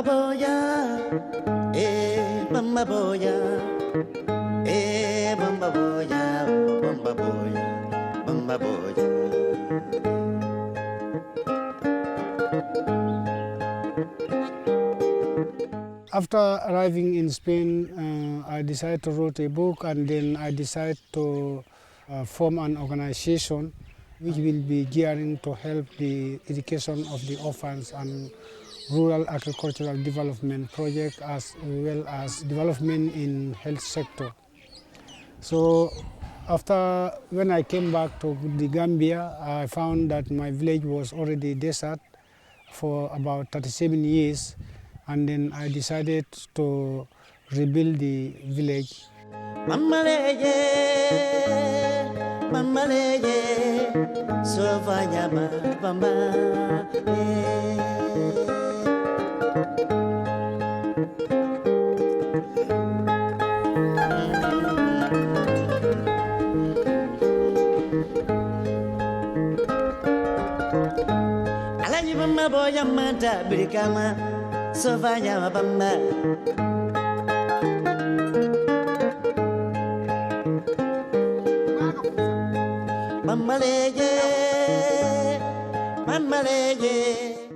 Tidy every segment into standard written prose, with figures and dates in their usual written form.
boya, bamba boya, bamba boya, bamba boya, bamba boya. After arriving in Spain, I decided to write a book, and then I decided to form an organization which will be gearing to help the education of the orphans and rural agricultural development project, as well as development in health sector. So when I came back to the Gambia, I found that my village was already desert for about 37 years, and then I decided to rebuild the village. Mamaleye, mamaleye, sovanya bamba. Alaji bamba boya mata birikama, sovanya bamba.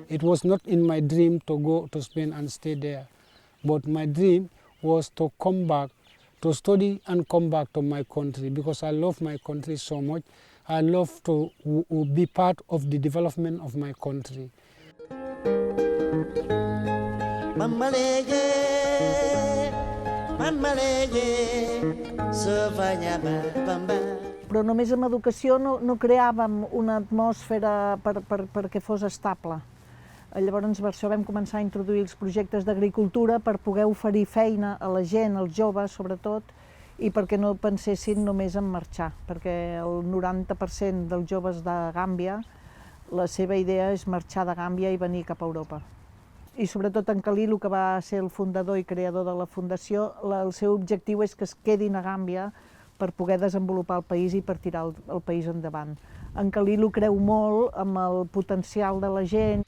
It was not in my dream to go to Spain and stay there, but my dream was to come back, to study and come back to my country, because I love my country so much. I love to be part of the development of my country. Però només amb educació no creàvem una atmosfera perquè fos estable. Llavors, per això vam començar a introduir els projectes d'agricultura per poder oferir feina a la gent, als joves sobretot, i perquè no pensessin només en marxar, perquè el 90% dels joves de Gàmbia, la seva idea és marxar de Gàmbia i venir cap a Europa. I sobretot en Khalilou, que va ser el fundador i creador de la fundació, el seu objectiu és que es quedin a Gàmbia per poder desenvolupar el país i per tirar el país endavant. En Khalilou creu molt amb el potencial de la gent.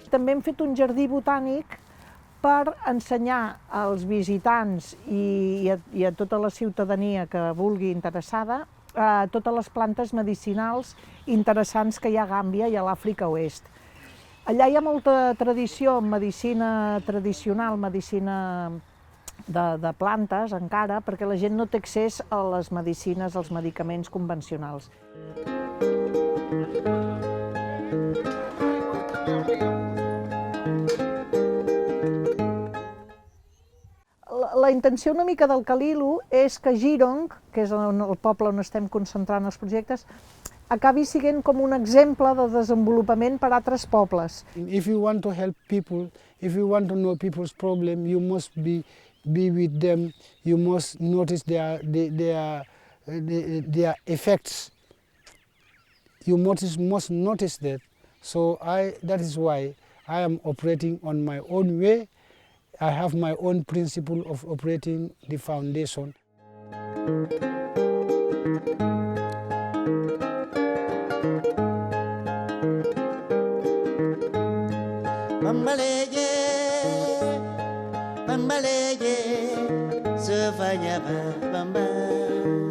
També hem fet un jardí botànic per ensenyar als visitants i a tota la ciutadania que vulgui interessada totes les plantes medicinals interessants que hi ha a Gàmbia i a l'Àfrica Oest. Allà hi ha molta tradició en medicina tradicional, medicina de plantes encara, perquè la gent no té accés a les medicines, als medicaments convencionals. La intenció una mica del Khalilou és que Girong, que és el poble on estem concentrant els projectes, acabi sent com un exemple de desenvolupament per a altres pobles. If you want to help people, if you want to know people's problem, you must be with them, you must notice their effects. You must notice that. So that is why I am operating on my own way. I have my own principle of operating the foundation. Bambaleye, bambaleye, sovanya bamba.